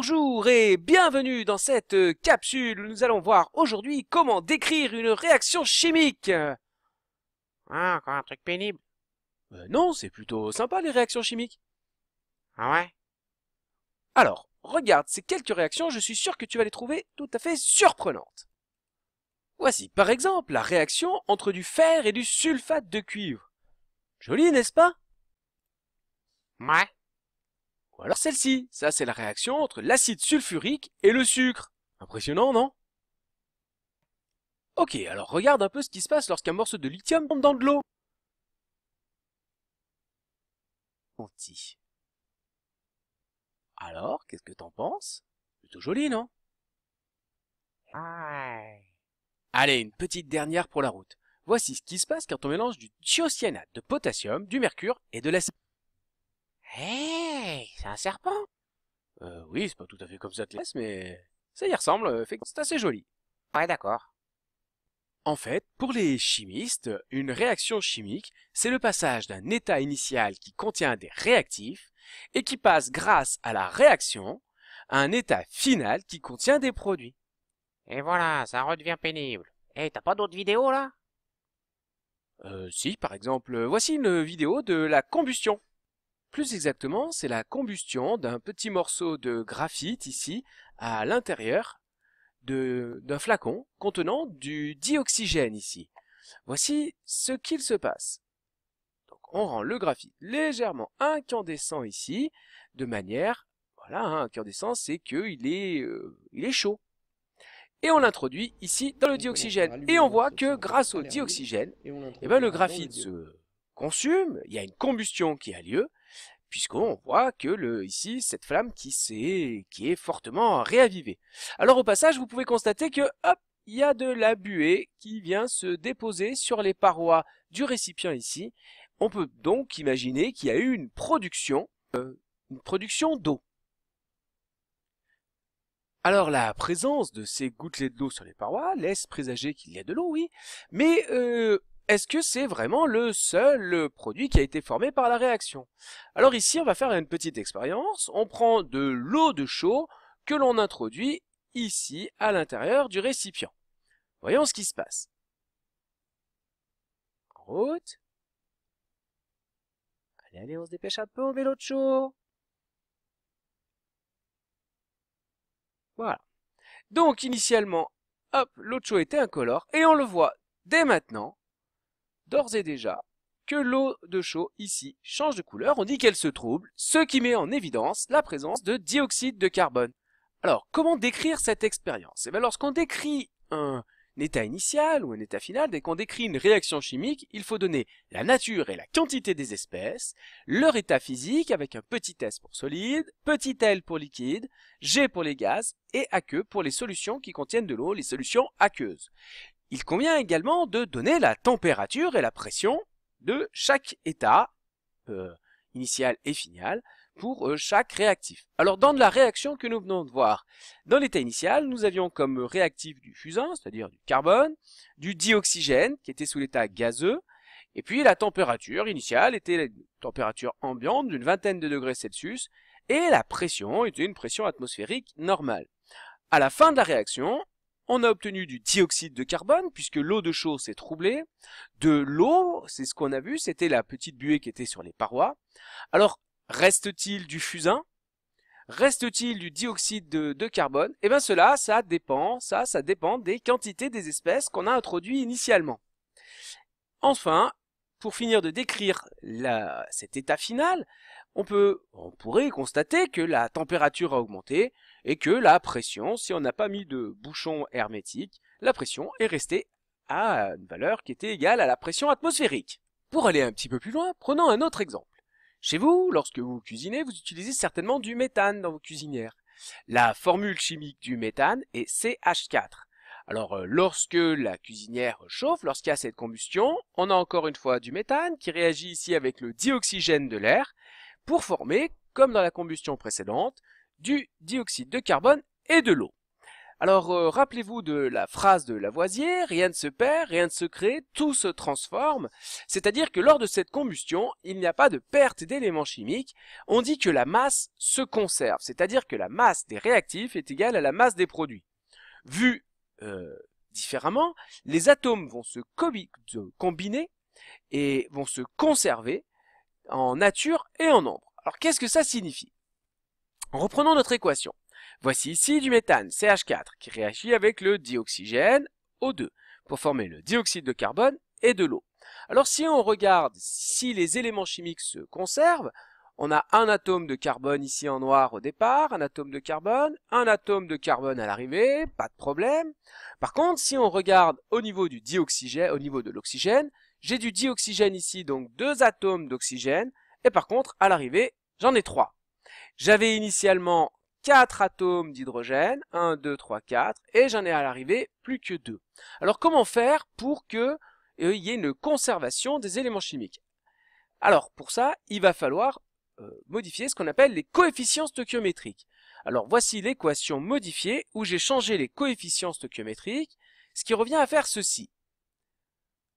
Bonjour et bienvenue dans cette capsule où nous allons voir aujourd'hui comment décrire une réaction chimique. Ah, encore un truc pénible. Non, c'est plutôt sympa les réactions chimiques. Ah ouais? Alors, regarde ces quelques réactions, je suis sûr que tu vas les trouver tout à fait surprenantes. Voici par exemple la réaction entre du fer et du sulfate de cuivre. Joli, n'est-ce pas? Ouais. Ou alors celle-ci, ça c'est la réaction entre l'acide sulfurique et le sucre. Impressionnant, non? Ok, alors regarde un peu ce qui se passe lorsqu'un morceau de lithium tombe dans de l'eau. Alors, qu'est-ce que t'en penses? Plutôt joli, non? Ouais. Allez, une petite dernière pour la route. Voici ce qui se passe quand on mélange du thiocyanate de potassium, du mercure et de l'acide. Hey, c'est un serpent. Oui, c'est pas tout à fait comme ça que laisse, mais ça y ressemble, c'est assez joli. Ouais, d'accord. En fait, pour les chimistes, une réaction chimique, c'est le passage d'un état initial qui contient des réactifs et qui passe grâce à la réaction à un état final qui contient des produits. Et voilà, ça redevient pénible. Hey, t'as pas d'autres vidéos là? Si, par exemple, voici une vidéo de la combustion. Plus exactement, c'est la combustion d'un petit morceau de graphite ici, à l'intérieur d'un flacon contenant du dioxygène ici. Voici ce qu'il se passe. Donc on rend le graphite légèrement incandescent ici, de manière, voilà, incandescent, c'est qu'il il est chaud. Et on l'introduit ici dans le dioxygène. Et on voit que grâce au dioxygène, le graphite se consume, il y a une combustion qui a lieu, puisqu'on voit que ici, cette flamme qui est fortement réavivée. Alors au passage, vous pouvez constater que, hop, il y a de la buée qui vient se déposer sur les parois du récipient ici. On peut donc imaginer qu'il y a eu une production d'eau. Alors la présence de ces gouttelettes d'eau sur les parois laisse présager qu'il y a de l'eau, oui, mais est-ce que c'est vraiment le seul produit qui a été formé par la réaction? Alors ici, on va faire une petite expérience. On prend de l'eau de chaux que l'on introduit ici à l'intérieur du récipient. Voyons ce qui se passe. En route. Allez, allez, on se dépêche un peu, on met l'eau de chaux. Voilà. Donc initialement, hop, l'eau de chaux était incolore et on le voit dès maintenant, d'ores et déjà, que l'eau de chaux ici change de couleur, on dit qu'elle se trouble, ce qui met en évidence la présence de dioxyde de carbone. Alors, comment décrire cette expérience? Eh bien, lorsqu'on décrit un état initial ou un état final, dès qu'on décrit une réaction chimique, il faut donner la nature et la quantité des espèces, leur état physique avec un petit s pour solide, petit l pour liquide, g pour les gaz et aqueux pour les solutions qui contiennent de l'eau, les solutions aqueuses. Il convient également de donner la température et la pression de chaque état initial et final pour chaque réactif. Alors dans la réaction que nous venons de voir, dans l'état initial, nous avions comme réactif du fusain, c'est-à-dire du carbone, du dioxygène qui était sous l'état gazeux, et puis la température initiale était la température ambiante d'une vingtaine de degrés Celsius, et la pression était une pression atmosphérique normale. À la fin de la réaction, on a obtenu du dioxyde de carbone, puisque l'eau de chaux s'est troublée. De l'eau, c'est ce qu'on a vu, c'était la petite buée qui était sur les parois. Alors, reste-t-il du fusain? Reste-t-il du dioxyde de carbone? Eh bien cela, ça dépend des quantités des espèces qu'on a introduites initialement. Enfin, pour finir de décrire cet état final, on pourrait constater que la température a augmenté et que la pression, si on n'a pas mis de bouchon hermétique, la pression est restée à une valeur qui était égale à la pression atmosphérique. Pour aller un petit peu plus loin, prenons un autre exemple. Chez vous, lorsque vous cuisinez, vous utilisez certainement du méthane dans vos cuisinières. La formule chimique du méthane est CH4. Alors, lorsque la cuisinière chauffe, lorsqu'il y a cette combustion, on a encore une fois du méthane qui réagit ici avec le dioxygène de l'air pour former, comme dans la combustion précédente, du dioxyde de carbone et de l'eau. Alors, rappelez-vous de la phrase de Lavoisier, rien ne se perd, rien ne se crée, tout se transforme. C'est-à-dire que lors de cette combustion, il n'y a pas de perte d'éléments chimiques. On dit que la masse se conserve, c'est-à-dire que la masse des réactifs est égale à la masse des produits. Vu différemment, les atomes vont se combiner et vont se conserver en nature et en nombre. Alors, qu'est-ce que ça signifie? Reprenons notre équation. Voici ici du méthane, CH4, qui réagit avec le dioxygène, O2, pour former le dioxyde de carbone et de l'eau. Alors si on regarde si les éléments chimiques se conservent, on a un atome de carbone ici en noir au départ, un atome de carbone à l'arrivée, pas de problème. Par contre, si on regarde au niveau du dioxygène, au niveau de l'oxygène, j'ai du dioxygène ici, donc 2 atomes d'oxygène, et par contre, à l'arrivée, j'en ai 3. J'avais initialement 4 atomes d'hydrogène, 1, 2, 3, 4, et j'en ai à l'arrivée plus que 2. Alors comment faire pour que il y ait une conservation des éléments chimiques? Alors pour ça, il va falloir modifier ce qu'on appelle les coefficients stoichiométriques. Alors voici l'équation modifiée où j'ai changé les coefficients stoichiométriques, ce qui revient à faire ceci.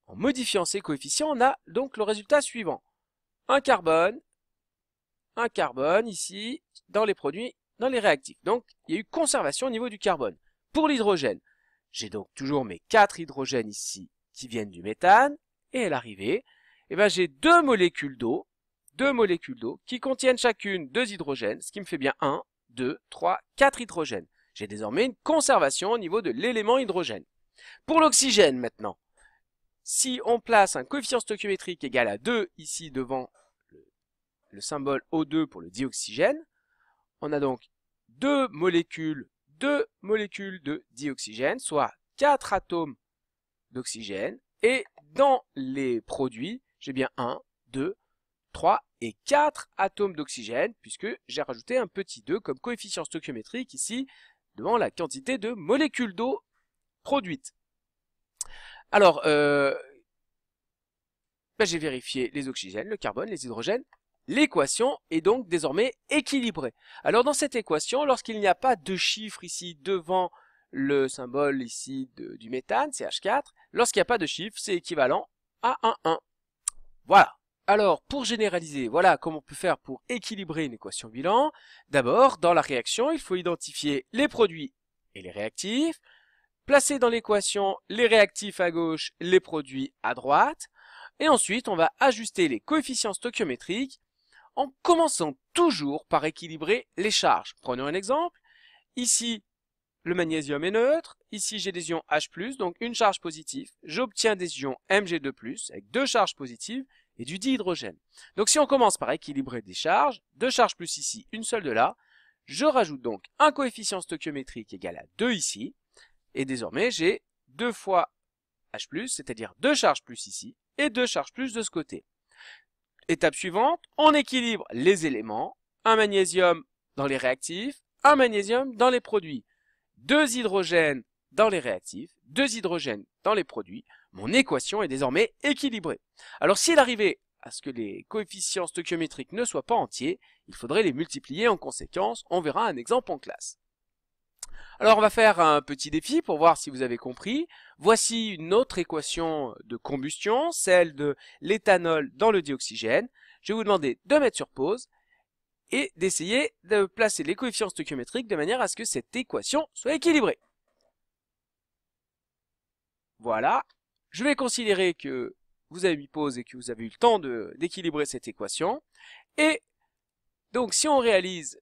En modifiant ces coefficients, on a donc le résultat suivant. Un carbone ici, dans les produits, dans les réactifs. Donc, il y a eu conservation au niveau du carbone. Pour l'hydrogène, j'ai donc toujours mes 4 hydrogènes ici qui viennent du méthane, et à l'arrivée, j'ai 2 molécules d'eau qui contiennent chacune 2 hydrogènes, ce qui me fait bien 1, 2, 3, 4 hydrogènes. J'ai désormais une conservation au niveau de l'élément hydrogène. Pour l'oxygène maintenant, si on place un coefficient stoichiométrique égal à 2 ici devant le symbole O2 pour le dioxygène, on a donc 2 molécules de dioxygène, soit 4 atomes d'oxygène, et dans les produits, j'ai bien 1, 2, 3 et 4 atomes d'oxygène, puisque j'ai rajouté un petit 2 comme coefficient stoichiométrique ici, devant la quantité de molécules d'eau produites. Alors, j'ai vérifié les oxygènes, le carbone, les hydrogènes. L'équation est donc désormais équilibrée. Alors dans cette équation, lorsqu'il n'y a pas de chiffre ici devant le symbole ici du méthane, CH4, lorsqu'il n'y a pas de chiffre, c'est équivalent à 1. Voilà. Alors pour généraliser, voilà comment on peut faire pour équilibrer une équation bilan. D'abord, dans la réaction, il faut identifier les produits et les réactifs, placer dans l'équation les réactifs à gauche, les produits à droite, et ensuite on va ajuster les coefficients stoichiométriques en commençant toujours par équilibrer les charges. Prenons un exemple. Ici, le magnésium est neutre. Ici, j'ai des ions H+, donc une charge positive. J'obtiens des ions Mg2+, avec 2 charges positives et du dihydrogène. Donc si on commence par équilibrer des charges, 2 charges plus ici, une seule de là, je rajoute donc un coefficient stoichiométrique égal à 2 ici, et désormais j'ai 2 fois H+, c'est-à-dire 2 charges plus ici, et 2 charges plus de ce côté. Étape suivante, on équilibre les éléments, un magnésium dans les réactifs, un magnésium dans les produits, 2 hydrogènes dans les réactifs, 2 hydrogènes dans les produits. Mon équation est désormais équilibrée. Alors s'il arrivait à ce que les coefficients stoichiométriques ne soient pas entiers, il faudrait les multiplier en conséquence. On verra un exemple en classe. Alors on va faire un petit défi pour voir si vous avez compris. Voici une autre équation de combustion, celle de l'éthanol dans le dioxygène. Je vais vous demander de mettre sur pause et d'essayer de placer les coefficients stoichiométriques de manière à ce que cette équation soit équilibrée. Voilà, je vais considérer que vous avez mis pause et que vous avez eu le temps d'équilibrer cette équation. Et donc si on réalise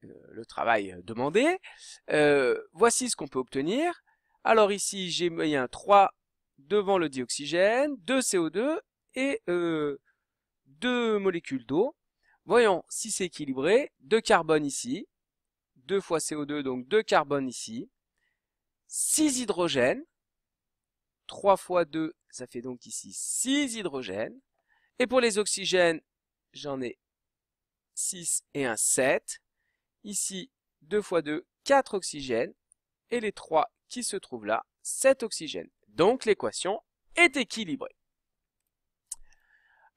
le travail demandé, voici ce qu'on peut obtenir. Alors ici, j'ai mis un 3 devant le dioxygène, 2 CO2 et 2 molécules d'eau. Voyons si c'est équilibré. 2 carbone ici, 2 fois CO2, donc 2 carbone ici, 6 hydrogènes, 3 fois 2, ça fait donc ici 6 hydrogènes. Et pour les oxygènes, j'en ai 6 et un 7. Ici, 2 fois 2, 4 oxygènes. Et les 3 qui se trouvent là, 7 oxygènes. Donc l'équation est équilibrée.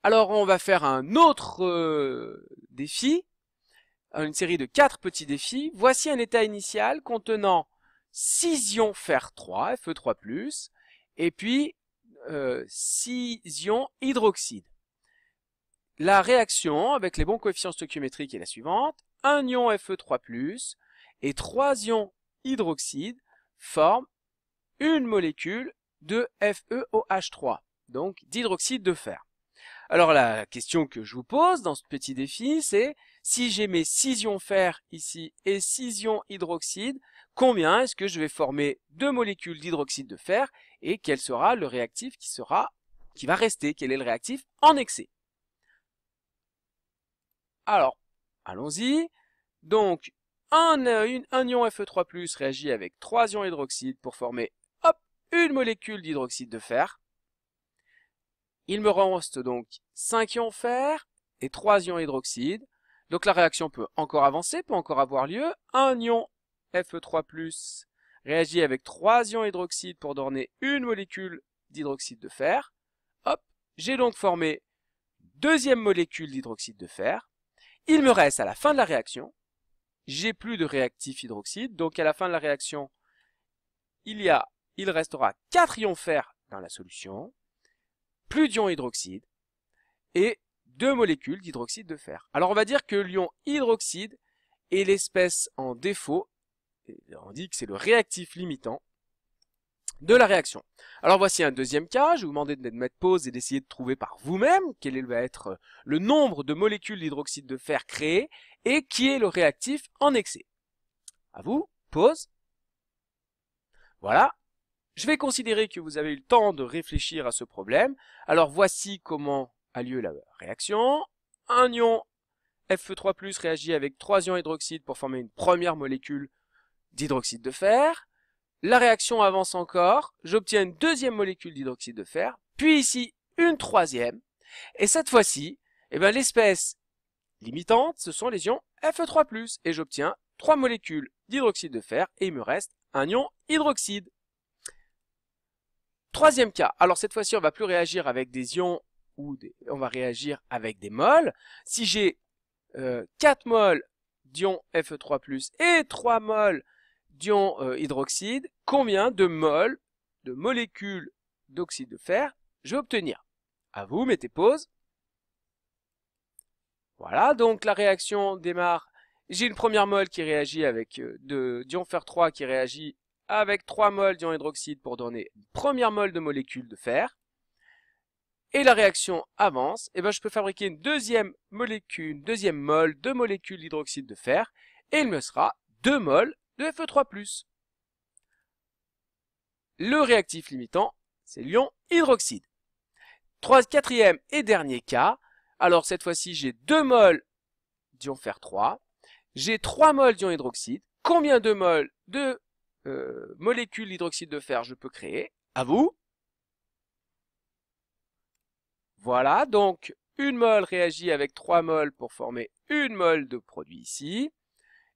Alors on va faire un autre défi, une série de 4 petits défis. Voici un état initial contenant 6 ions fer 3, Fe3+, et puis 6 ions hydroxyde. La réaction avec les bons coefficients stoichiométriques est la suivante. 1 ion Fe3+, et 3 ions hydroxyde forment une molécule de FeOH3, donc d'hydroxyde de fer. Alors la question que je vous pose dans ce petit défi, c'est si j'ai mes 6 ions fer ici et 6 ions hydroxyde, combien est-ce que je vais former deux molécules d'hydroxyde de fer et quel sera le réactif qui va rester, quel est le réactif en excès? Alors, allons-y. Donc, un ion Fe3+ réagit avec 3 ions hydroxyde pour former, hop, une molécule d'hydroxyde de fer. Il me reste donc 5 ions fer et 3 ions hydroxyde. Donc la réaction peut encore avancer, peut encore avoir lieu. Un ion Fe3+ réagit avec 3 ions hydroxyde pour donner une molécule d'hydroxyde de fer. Hop, j'ai donc formé deuxième molécule d'hydroxyde de fer. Il me reste à la fin de la réaction, j'ai plus de réactif hydroxyde, donc à la fin de la réaction, il restera 4 ions fer dans la solution, plus d'ions hydroxyde et 2 molécules d'hydroxyde de fer. Alors on va dire que l'ion hydroxyde est l'espèce en défaut, et on dit que c'est le réactif limitant de la réaction. Alors voici un deuxième cas, je vais vous demander de mettre pause et d'essayer de trouver par vous-même quel va être le nombre de molécules d'hydroxyde de fer créées et qui est le réactif en excès. À vous, pause. Voilà. Je vais considérer que vous avez eu le temps de réfléchir à ce problème. Alors voici comment a lieu la réaction. Un ion Fe3+ réagit avec 3 ions hydroxyde pour former une première molécule d'hydroxyde de fer. La réaction avance encore. J'obtiens une deuxième molécule d'hydroxyde de fer. Puis ici, une troisième. Et cette fois-ci, l'espèce limitante, ce sont les ions Fe3+. Et j'obtiens 3 molécules d'hydroxyde de fer et il me reste un ion hydroxyde. Troisième cas, alors cette fois-ci on va plus réagir avec des ions on va réagir avec des moles. Si j'ai 4 moles d'ions Fe3+ et 3 moles d'ions hydroxyde, combien de moles de molécules d'oxyde de fer je vais obtenir? À vous, mettez pause. Voilà, donc la réaction démarre. J'ai une première mole qui réagit avec d'ion fer 3 qui réagit avec 3 moles d'ion hydroxyde pour donner une première mole de molécules de fer. Et la réaction avance, et je peux fabriquer une deuxième molécule, une deuxième mole de molécules d'hydroxyde de fer, et il me sera 2 moles de Fe3+. Le réactif limitant, c'est l'ion hydroxyde. Quatrième et dernier cas, alors cette fois-ci j'ai 2 moles d'ion fer 3, j'ai 3 moles d'ion hydroxyde. Combien de moles de molécules d'hydroxyde de fer je peux créer? À vous. Voilà, donc une mole réagit avec 3 moles pour former une mole de produit ici.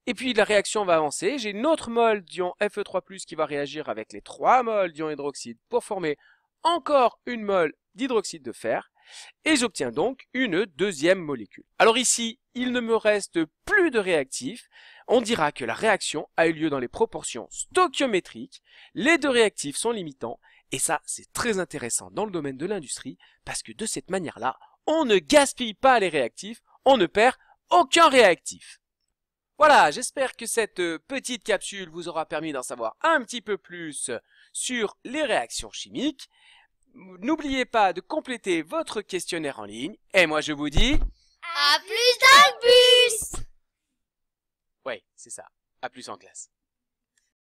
Et puis la réaction va avancer. J'ai une autre mole d'ion Fe3+ qui va réagir avec les 3 moles d'ion hydroxyde pour former encore une mole d'hydroxyde de fer. Et j'obtiens donc une deuxième molécule. Alors ici, il ne me reste plus de réactifs. On dira que la réaction a eu lieu dans les proportions stoichiométriques. Les deux réactifs sont limitants. Et ça, c'est très intéressant dans le domaine de l'industrie parce que de cette manière-là, on ne gaspille pas les réactifs, on ne perd aucun réactif. Voilà, j'espère que cette petite capsule vous aura permis d'en savoir un petit peu plus sur les réactions chimiques. N'oubliez pas de compléter votre questionnaire en ligne. Et moi, je vous dis... À plus dans le bus! Ouais, c'est ça. À plus en classe.